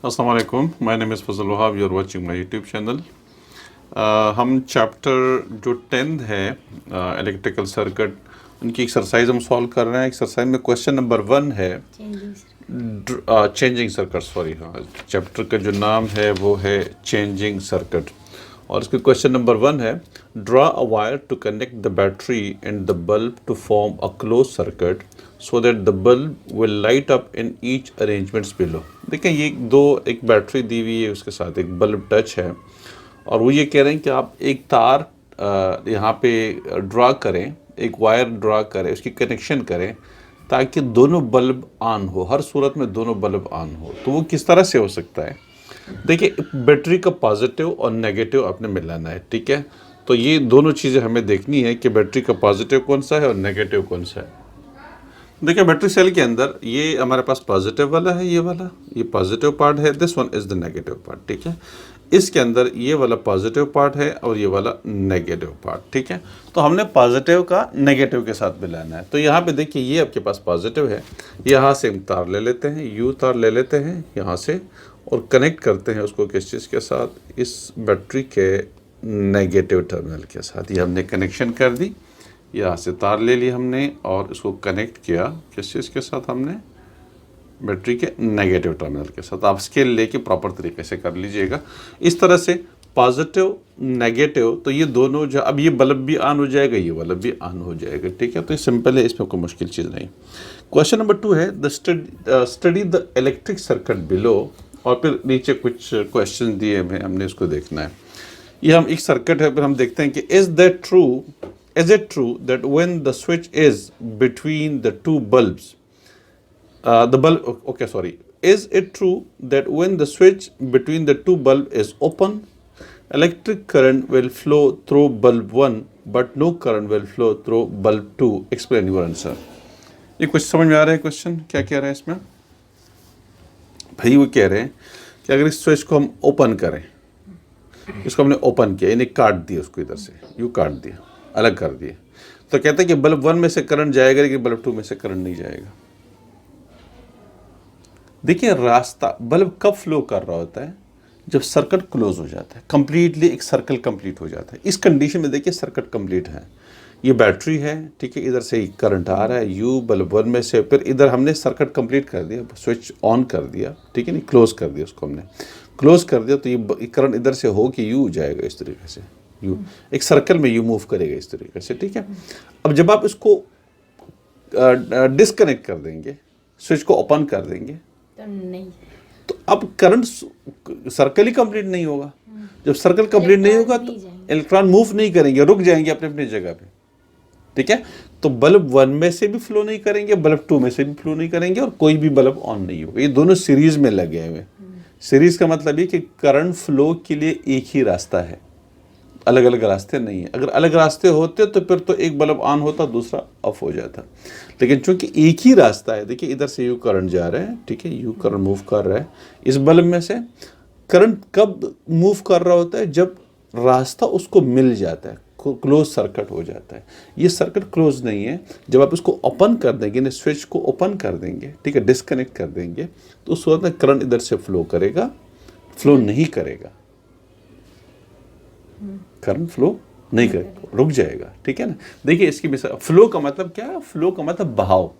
अस्सलाम वालेकुम, my name is Fazal Wahab, you are watching my YouTube channel. हम चैप्टर जो 10 है इलेक्ट्रिकल सर्किट, उनकी एक्सरसाइज हम सॉल्व कर रहे हैं। एक्सरसाइज में क्वेश्चन नंबर 1 है चेंजिंग सर्किट। सॉरी, हाँ, चैप्टर का जो नाम है वो है चेंजिंग सर्किट, और इसके क्वेश्चन नंबर 1 है draw a wire to connect the battery and the bulb to form a close circuit so that the bulb will light up in each arrangements below. देखें, ये एक बैटरी दी हुई है, उसके साथ एक बल्ब टच है, और वो ये कह रहे हैं कि आप एक तार यहाँ पे ड्रा करें, एक वायर ड्रा करें, उसकी कनेक्शन करें ताकि दोनों बल्ब ऑन हो, हर सूरत में दोनों बल्ब ऑन हो। तो वो किस तरह से हो सकता है? देखिए, बैटरी का पॉजिटिव और नेगेटिव आपने मिलाना है, ठीक है? तो ये दोनों चीज़ें हमें देखनी है कि बैटरी का पॉजिटिव कौन सा है और नेगेटिव कौन सा है। देखिए, बैटरी सेल के अंदर ये हमारे पास पॉजिटिव वाला है, ये पॉजिटिव पार्ट है, this one is the negative part, ठीक है? इसके अंदर ये वाला पॉजिटिव पार्ट है और ये वाला नेगेटिव पार्ट, ठीक है? तो हमने पॉजिटिव का नेगेटिव के साथ मिलाना है। तो यहाँ पे देखिए, ये आपके पास पॉजिटिव है, यहाँ से हम तार ले लेते हैं, यू तार ले लेते हैं यहाँ से, और कनेक्ट करते हैं उसको किस चीज़ के साथ, इस बैटरी के नेगेटिव टर्मिनल के साथ। ये हमने कनेक्शन कर दी, यहाँ से तार ले ली हमने और इसको कनेक्ट किया किस चीज़ के साथ, हमने बैटरी के नेगेटिव टर्मिनल के साथ। आप स्केल लेके प्रॉपर तरीके से कर लीजिएगा इस तरह से, पॉजिटिव नेगेटिव। तो ये दोनों जो, अब ये बल्ब भी ऑन हो जाएगा, ये बल्ब भी ऑन हो जाएगा, ठीक है? तो ये सिंपल है, इसमें कोई मुश्किल चीज़ नहीं। क्वेश्चन नंबर 2 है study the electric circuit below, और फिर नीचे कुछ क्वेश्चन दिए हैं, हमने इसको देखना है। ये हम एक सर्किट है, फिर हम देखते हैं कि is it true that when the switch is between the two bulbs, is it true that when the switch between the two bulb is open, electric current will flow through bulb 1 but no current will flow through bulb 2? Explain your answer. ये कुछ समझ में आ रहा है? Question क्या कह रहा है इसमें? भाई वो कह रहे हैं कि अगर इस स्विच को हम ओपन करें, इसको हमने ओपन किया, यानी काट दिया, उसको इधर से यूँ काट दिया, अलग कर दिए, तो कहते हैं कि बल्ब 1 में से करंट जाएगा लेकिन बल्ब 2 में से करंट नहीं जाएगा। देखिए, रास्ता बल्ब कब फ्लो कर रहा होता है? जब सर्किट क्लोज हो जाता है, कंप्लीटली एक सर्कल कंप्लीट हो जाता है। इस कंडीशन में देखिए सर्किट कंप्लीट है, ये बैटरी है, ठीक है? इधर से करंट आ रहा है, यू बल्ब 1 में से, फिर इधर हमने सर्किट कंप्लीट कर दिया, स्विच ऑन कर दिया, ठीक है? नहीं, क्लोज कर दिया, उसको हमने क्लोज कर दिया, तो ये करंट इधर से हो कि यू जाएगा इस तरीके से, यू एक सर्कल में यू मूव करेगा इस तरीके से, ठीक है? अब जब आप इसको डिस्कनेक्ट कर देंगे, स्विच को ओपन कर देंगे, तो नहीं, तो अब करंट सर्कल ही कंप्लीट नहीं होगा। जब सर्कल कंप्लीट नहीं होगा तो इलेक्ट्रॉन मूव नहीं करेंगे, रुक जाएंगे अपने अपनी जगह पे, ठीक है? तो बल्ब 1 में से भी फ्लो नहीं करेंगे, बल्ब 2 में से भी फ्लो नहीं करेंगे, और कोई भी बल्ब ऑन नहीं होगा। ये दोनों सीरीज में लगे हुए। सीरीज का मतलब ये कि करंट फ्लो के लिए एक ही रास्ता है, अलग अलग रास्ते नहीं है। अगर अलग रास्ते होते तो फिर तो एक बल्ब ऑन होता, दूसरा ऑफ हो जाता, लेकिन चूंकि एक ही रास्ता है, देखिए इधर से यू करंट जा रहा है, ठीक है? यू करंट मूव कर रहा है इस बल्ब में से। करंट कब मूव कर रहा होता है? जब रास्ता उसको मिल जाता है, क्लोज सर्किट हो जाता है। ये सर्किट क्लोज नहीं है। जब आप इसको ओपन कर देंगे, स्विच को ओपन कर देंगे, ठीक है, डिस्कनेक्ट कर देंगे, तो उस वक्त में करंट इधर से फ्लो करेगा, फ्लो नहीं करेगा, करंट फ्लो नहीं करेगा, रुक जाएगा, ठीक है ना? देखिए, इसकी मिसाल, फ्लो का मतलब क्या है? फ्लो का मतलब बहाव।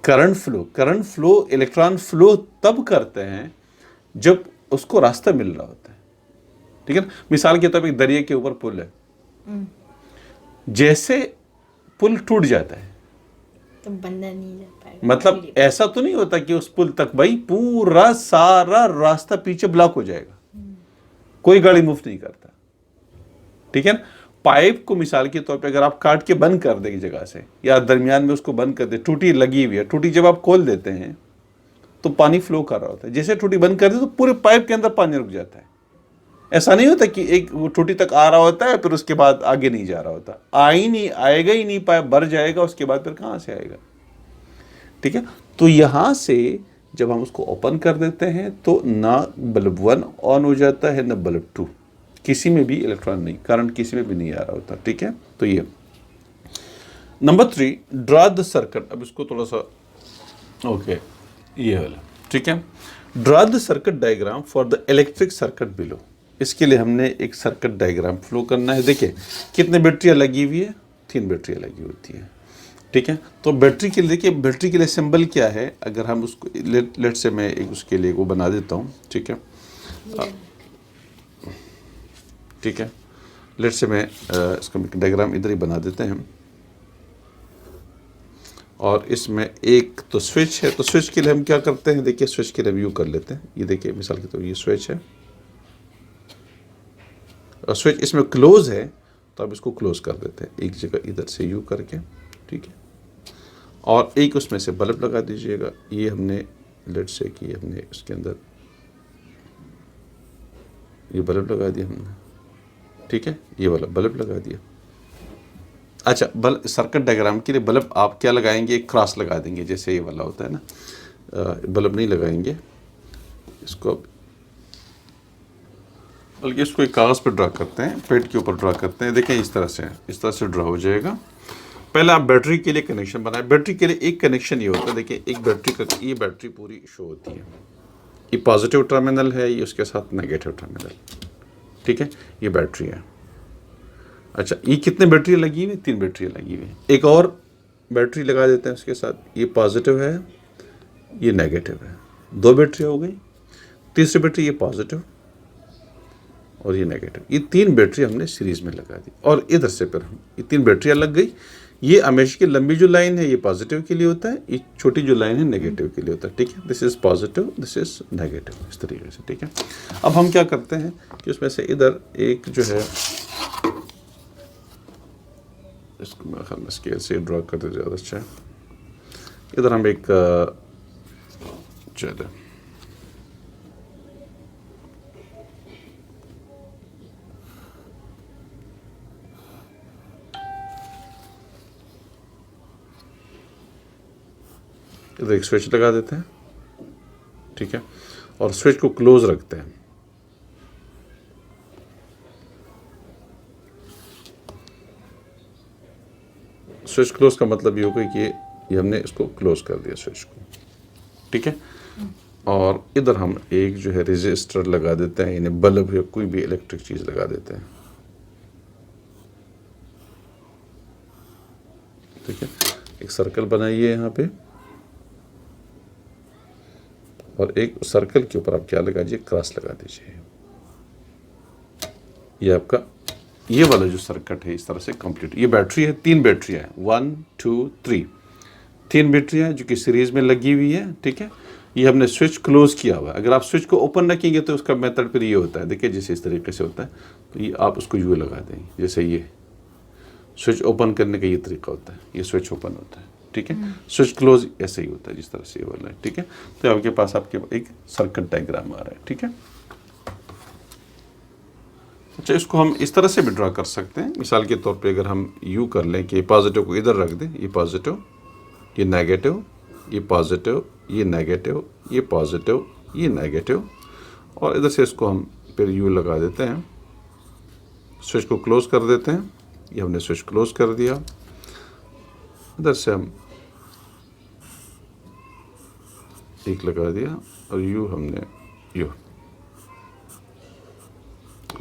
करंट फ्लो, इलेक्ट्रॉन फ्लो तब करते हैं जब उसको रास्ता मिल रहा होता है, ठीक है ना? मिसाल के तौर पर एक दरिया के ऊपर पुल है, जैसे पुल टूट जाता है तो बंदा नहीं जा पाएगा। मतलब ऐसा तो नहीं होता कि उस पुल तक भाई पूरा सारा रास्ता पीछे ब्लॉक हो जाएगा, कोई गाड़ी मूव नहीं करता, ठीक है ना? पाइप को मिसाल के तौर पे अगर आप काट के बंद कर देंगे जगह से, या दरमियान में उसको बंद कर दे, टूटी लगी हुई है, टूटी जब आप खोल देते हैं तो पानी फ्लो कर रहा होता है, जैसे टूटी बंद कर दे तो पूरे पाइप के अंदर पानी रुक जाता है। ऐसा नहीं होता कि एक टूटी तक आ रहा होता है फिर उसके बाद आगे नहीं जा रहा होता, आएगा ही नहीं, पाइप भर जाएगा, उसके बाद फिर कहाँ से आएगा, ठीक है? तो यहाँ से जब हम उसको ओपन कर देते हैं तो ना बल्ब 1 ऑन हो जाता है, ना बल्ब 2, किसी में भी इलेक्ट्रॉन नहीं, करंट किसी में भी नहीं आ रहा होता, ठीक है? तो ये नंबर 3, ड्रा द सर्किट। अब इसको थोड़ा सा, ओके, ये वाला, ठीक है। Draw the circuit diagram for the electric circuit below. इसके लिए हमने एक सर्किट डायग्राम फ्लो करना है। देखिए कितने बैटरियाँ लगी हुई है, 3 बैटरियाँ लगी होती है, ठीक है। तो बैटरी के लिए देखिए, बैटरी के लिए सिंबल क्या है, अगर हम उसको लेट से मैं एक उसके लिए वो बना देता हूँ, ठीक है। ठीक है, लेट से मैं इसका डायग्राम इधर ही बना देते हैं। और इसमें एक तो स्विच है, तो स्विच के लिए हम क्या करते हैं, देखिए स्विच के लिए हम यू कर लेते हैं। ये देखिए मिसाल के तौर ये स्विच है और स्विच इसमें क्लोज है, तो अब इसको क्लोज कर देते हैं एक जगह इधर से यू करके, ठीक है। और एक उसमें से बल्ब लगा दीजिएगा। ये हमने लेट से कि हमने उसके अंदर ये बल्ब लगा दिया हमने, ठीक है, ये वाला बल्ब लगा दिया। अच्छा, बल्ब सर्किट डायग्राम के लिए बल्ब आप क्या लगाएंगे, एक क्रॉस लगा देंगे जैसे ये वाला होता है ना, बल्ब नहीं लगाएंगे इसको, बल्कि इसको एक कागज़ पर ड्रा करते हैं, पेट के ऊपर ड्रा करते हैं। देखें इस तरह से ड्रा हो जाएगा। पहले आप बैटरी के लिए कनेक्शन बनाएं। बैटरी के लिए एक कनेक्शन ये होता है, देखिए एक बैटरी का, ये बैटरी पूरी शो होती है, ये पॉजिटिव टर्मिनल है, ये उसके साथ नेगेटिव टर्मिनल, ठीक है, ये बैटरी है। अच्छा, ये कितने बैटरी लगी हुई, 3 बैटरी लगी हुई है। एक और बैटरी लगा देते हैं उसके साथ, ये पॉजिटिव है, ये नेगेटिव है, 2 बैटरी हो गई। तीसरी बैटरी ये पॉजिटिव और ये नेगेटिव, ये 3 बैटरी हमने सीरीज में लगा दी। और इधर से फिर हम ये 3 बैटरियाँ लग गई। ये हमेशा की लंबी जो लाइन है ये पॉजिटिव के लिए होता है, ये छोटी जो लाइन है नेगेटिव के लिए होता है, ठीक है। This is positive, this is negative, इस तरीके से, ठीक है। अब हम क्या करते हैं कि उसमें से इधर एक जो है, इसको मेरे ख्याल में स्केल से ड्रॉ करते ज़्यादा अच्छा है। इधर हम एक चलो इधर एक स्विच लगा देते हैं, ठीक है, और स्विच को क्लोज रखते हैं। स्विच क्लोज का मतलब ये होगा कि ये हमने इसको क्लोज कर दिया स्विच को, ठीक है। और इधर हम एक जो है रेजिस्टर लगा देते हैं, यानी बल्ब या कोई भी इलेक्ट्रिक चीज़ लगा देते हैं, ठीक है। एक सर्कल बनाइए यहाँ पे, और एक सर्कल के ऊपर आप क्या लगा दीजिए, क्रॉस लगा दीजिए। ये आपका ये वाला जो सर्किट है इस तरह से कंप्लीट। ये बैटरी है, 3 बैटरियाँ हैं, 1 2 3, 3 बैटरियाँ जो कि सीरीज में लगी हुई है, ठीक है। ये हमने स्विच क्लोज किया हुआ है। अगर आप स्विच को ओपन रखेंगे तो उसका मेथड फिर ये होता है, देखिए जैसे इस तरीके से होता है, तो ये आप उसको यू लगा देंगे, जैसे ये स्विच ओपन करने का ये तरीका होता है, ये स्विच ओपन होता है, ठीक है। स्विच क्लोज ऐसे ही होता है जिस तरह से ये वाला है, ठीक है। तो आपके पास आपके एक सर्किट डायग्राम आ रहा है, ठीक है। अच्छा, इसको हम इस तरह से भी ड्रा कर सकते हैं। मिसाल के तौर पे अगर हम यू कर लें कि पॉजिटिव को इधर रख दें, ये पॉजिटिव, ये नेगेटिव, ये पॉजिटिव, ये नेगेटिव, ये पॉजिटिव, ये नेगेटिव, और इधर से इसको हम फिर यू लगा देते हैं, स्विच को क्लोज कर देते हैं। ये हमने स्विच क्लोज कर दिया। इधर से हम एक लगा दिया और यू हमने यू,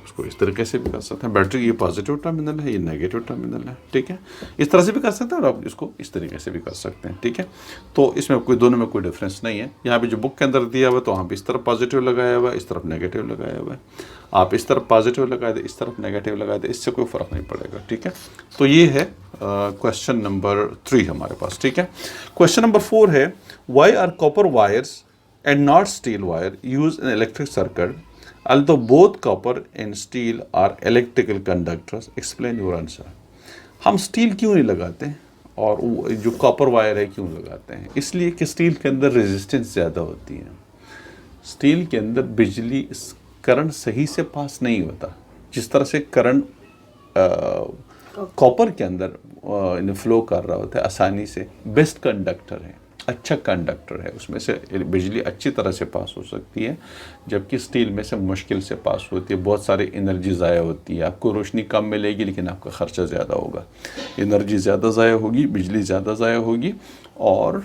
उसको इस तरीके से भी कर सकते हैं। बैटरी ये पॉजिटिव टर्मिनल है, ये नेगेटिव टर्मिनल है, ठीक है। इस तरह से भी कर सकते हैं और आप इसको इस तरीके से भी कर सकते हैं, ठीक है। तो इसमें कोई दोनों में कोई डिफरेंस नहीं है। यहाँ पे जो बुक के अंदर दिया हुआ है तो वहाँ पे इस तरफ पॉजिटिव लगाया हुआ है, इस तरफ नेगेटिव लगाया हुआ है। आप इस तरफ पॉजिटिव लगा दे, इस तरफ नेगेटिव लगा दे, इससे कोई फ़र्क नहीं पड़ेगा, ठीक है। तो ये है क्वेश्चन नंबर 3 हमारे पास, ठीक है। क्वेश्चन नंबर 4 है, why are copper wires and not steel wire use in electric circuit although both copper and steel are electrical conductors, explain your answer। हम स्टील क्यों नहीं लगाते और जो कॉपर वायर है क्यों लगाते हैं? इसलिए कि स्टील के अंदर रेजिस्टेंस ज़्यादा होती है, स्टील के अंदर बिजली करंट सही से पास नहीं होता जिस तरह से करंट कॉपर के अंदर फ्लो कर रहा होता है आसानी से। बेस्ट कंडक्टर है, अच्छा कंडक्टर है, उसमें से बिजली अच्छी तरह से पास हो सकती है, जबकि स्टील में से मुश्किल से पास होती है। बहुत सारी एनर्जी ज़ाया होती है, आपको रोशनी कम मिलेगी लेकिन आपका ख़र्चा ज़्यादा होगा, एनर्जी ज़्यादा ज़ाया होगी, बिजली ज़्यादा ज़ाया होगी, और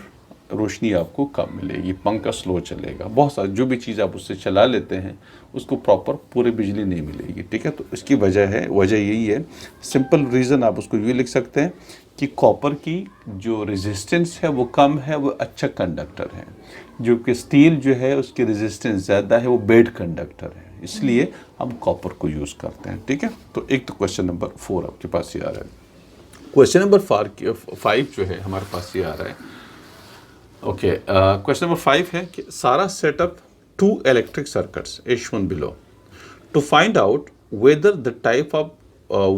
रोशनी आपको कम मिलेगी, पंखा स्लो चलेगा, बहुत सारी जो भी चीज़ आप उससे चला लेते हैं उसको प्रॉपर पूरी बिजली नहीं मिलेगी, ठीक है। तो इसकी वजह यही है, सिंपल रीज़न आप उसको ये लिख सकते हैं कि कॉपर की जो रेजिस्टेंस है वो कम है, वो अच्छा कंडक्टर है, जो कि स्टील जो है उसकी रेजिस्टेंस ज़्यादा है, वो बैड कंडक्टर है, इसलिए हम कॉपर को यूज़ करते हैं, ठीक है। तो एक तो क्वेश्चन नंबर 4 आपके पास ये आ रहा है। क्वेश्चन नंबर 5 जो है हमारे पास ये आ रहा है। ओके, क्वेश्चन नंबर 5 है कि सारा setup 2 electric circuits as shown below to find out whether the type of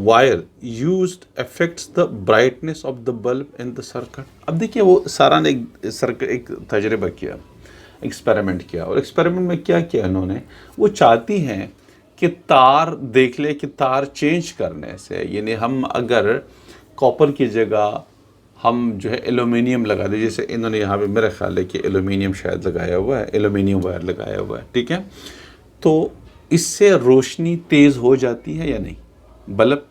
wire used affects the brightness of the bulb in the circuit। अब देखिए वो सारा ने एक तजर्बा किया, एक्सपेरिमेंट किया, और एक्सपेरिमेंट में क्या किया उन्होंने, वो चाहती हैं कि तार देख ले कि तार चेंज करने से, यानी हम अगर कॉपर की जगह हम जो है एल्यूमिनियम लगा दे, जैसे इन्होंने यहाँ पे मेरा ख्याल है कि एल्यूमिनियम शायद लगाया हुआ है, एल्यूमिनियम वायर लगाया हुआ है, ठीक है। तो इससे रोशनी तेज़ हो जाती है या नहीं, बल्ब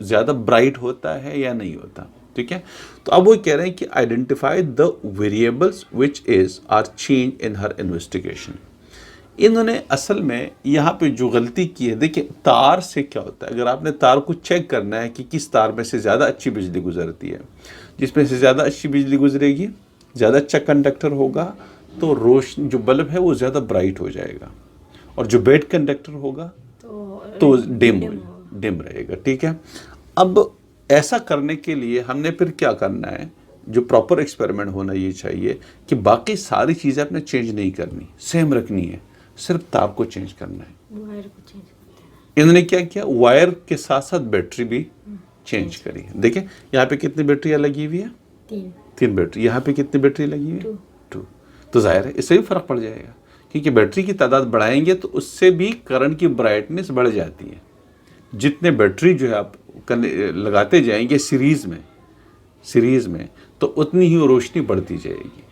ज़्यादा ब्राइट होता है या नहीं होता, ठीक है। तो अब वो कह रहे हैं कि identify the variables which is are change in her investigation. इन्होंने असल में यहाँ पे जो गलती की है, देखिए तार से क्या होता है, अगर आपने तार को चेक करना है कि किस तार में से ज़्यादा अच्छी बिजली गुजरती है, जिसमें से ज़्यादा अच्छी बिजली गुजरेगी, ज़्यादा अच्छा कंडक्टर होगा, तो रोशनी जो बल्ब है वो ज़्यादा ब्राइट हो जाएगा, और जो बैड कंडक्टर होगा तो डिम रहेगा, ठीक है। अब ऐसा करने के लिए हमने फिर क्या करना है, जो प्रॉपर एक्सपेरिमेंट होना ये चाहिए कि बाकी सारी चीज़ें आपने चेंज नहीं करनी, सेम रखनी है, सिर्फ तार को चेंज करना है। वायर को चेंज करते हैं। इन्होंने क्या किया, वायर के साथ साथ बैटरी भी चेंज करी है। देखिए यहाँ पे कितनी बैटरियाँ लगी हुई है, 3 बैटरी। यहाँ पे कितनी बैटरी लगी हुई है, 2। तो जाहिर है इससे भी फ़र्क पड़ जाएगा, क्योंकि बैटरी की तादाद बढ़ाएंगे तो उससे भी करंट की ब्राइटनेस बढ़ जाती है। जितने बैटरी जो है आप लगाते जाएंगे सीरीज़ में तो उतनी ही रोशनी बढ़ती जाएगी।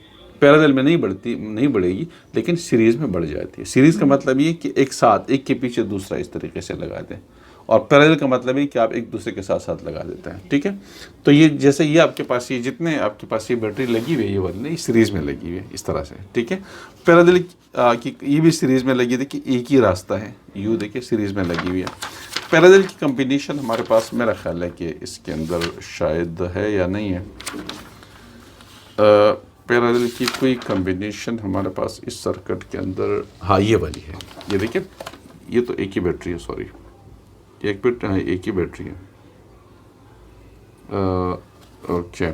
पैरेलल में नहीं बढ़ेगी, लेकिन सीरीज़ में बढ़ जाती है। सीरीज़ का मतलब ये कि एक साथ, एक के पीछे दूसरा इस तरीके से लगा दें, और पैरेलल का मतलब है कि आप एक दूसरे के साथ साथ लगा देते हैं, ठीक है। तो ये जैसे ये आपके पास ये जितने आपके पास ये बैटरी लगी हुई है, ये वाली नहीं, सीरीज़ में लगी हुई है इस तरह से, ठीक है। पैरेलल की ये भी सीरीज़ में लगी, देखिए एक ही रास्ता है, यू देखिए सीरीज़ में लगी हुई है। पैरेलल की कम्बिनेशन हमारे पास मेरा ख्याल है कि इसके अंदर शायद है या नहीं है, पैरेलल की कोई कम्बिनेशन हमारे पास इस सर्किट के अंदर, हाँ ये वाली है, ये देखिए ये तो एक ही बैटरी है, सॉरी एक ही बैटरी है। ओके,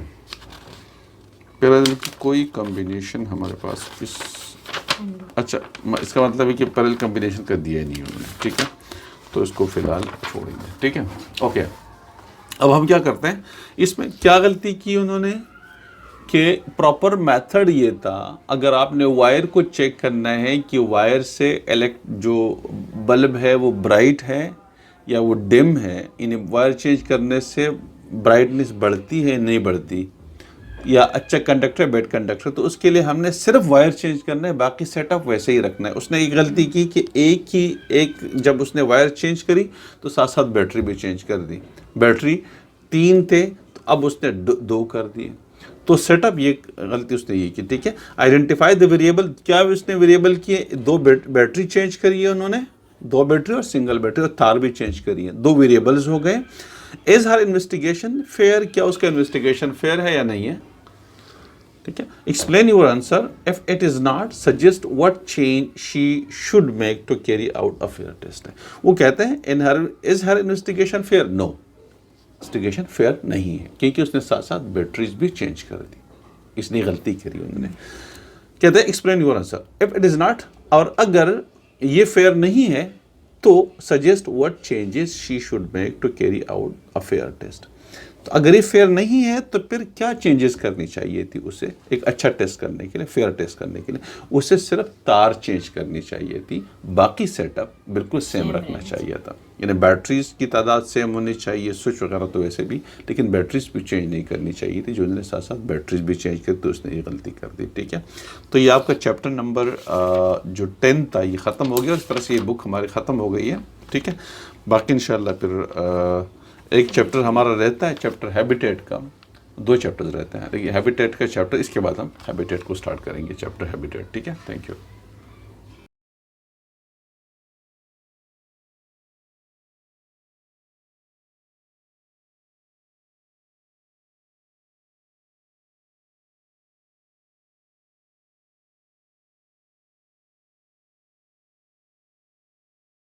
पैरेलल की कोई कम्बिनेशन हमारे पास इस, अच्छा इसका मतलब है कि पैरेलल कम्बिनेशन कर दिया नहीं उन्होंने, ठीक है। तो इसको फिलहाल छोड़ेंगे, ठीक है। ओके, अब हम क्या करते हैं, इसमें क्या गलती की उन्होंने कि प्रॉपर मेथड ये था, अगर आपने वायर को चेक करना है कि वायर से जो बल्ब है वो ब्राइट है या वो डिम है, इन्हें वायर चेंज करने से ब्राइटनेस बढ़ती है नहीं बढ़ती, या अच्छा कंडक्टर बैड कंडक्टर, तो उसके लिए हमने सिर्फ वायर चेंज करना है, बाकी सेटअप वैसे ही रखना है। उसने एक गलती की कि एक जब उसने वायर चेंज करी तो साथ साथ बैटरी भी चेंज कर दी। बैटरी 3 थे तो अब उसने 2 कर दिए, तो सेटअप ये गलती उसने ये की, ठीक है। आइडेंटिफाई द वेरिएबल, क्या उसने वेरिएबल किए, 2 बैटरी चेंज करी है उन्होंने, 2 बैटरी और सिंगल बैटरी, और तार भी चेंज करी है, 2 वेरिएबल्स हो गए। इज हर इन्वेस्टिगेशन फेयर, क्या उसका इन्वेस्टिगेशन फेयर है या नहीं है, ठीक है। Explain your answer, if it is not suggest what change she should make to carry out a fair test. वो कहते हैं is her investigation fair, no, investigation fair नहीं है, क्योंकि उसने साथ साथ बैटरीज भी चेंज कर दी, इसलिए गलती करी उन्होंने। कहते हैं explain your answer, if it is not, और अगर ये फेयर नहीं है तो suggest what changes she should make to carry out a fair test. तो अगर ये फेयर नहीं है तो फिर क्या चेंजेस करनी चाहिए थी उसे एक अच्छा टेस्ट करने के लिए, फेयर टेस्ट करने के लिए? उसे सिर्फ तार चेंज करनी चाहिए थी, बाकी सेटअप बिल्कुल सेम रखना चाहिए था। यानी बैटरीज की तादाद सेम होनी चाहिए, स्विच वगैरह तो वैसे भी, लेकिन बैटरीज भी चेंज नहीं करनी चाहिए थी। जो उन्होंने साथ साथ बैटरीज भी चेंज कर तो उसने ये गलती कर दी, ठीक है। तो ये आपका चैप्टर नंबर जो 10 था ये ख़त्म हो गया, और इस तरह से ये बुक हमारी ख़त्म हो गई है, ठीक है। बाकी इंशाल्लाह फिर एक चैप्टर हमारा रहता है, चैप्टर हैबिटेट का, 2 चैप्टर्स रहते हैं, देखिए हैबिटेट का चैप्टर, इसके बाद हम हैबिटेट को स्टार्ट करेंगे, चैप्टर हैबिटेट, ठीक है। Thank you.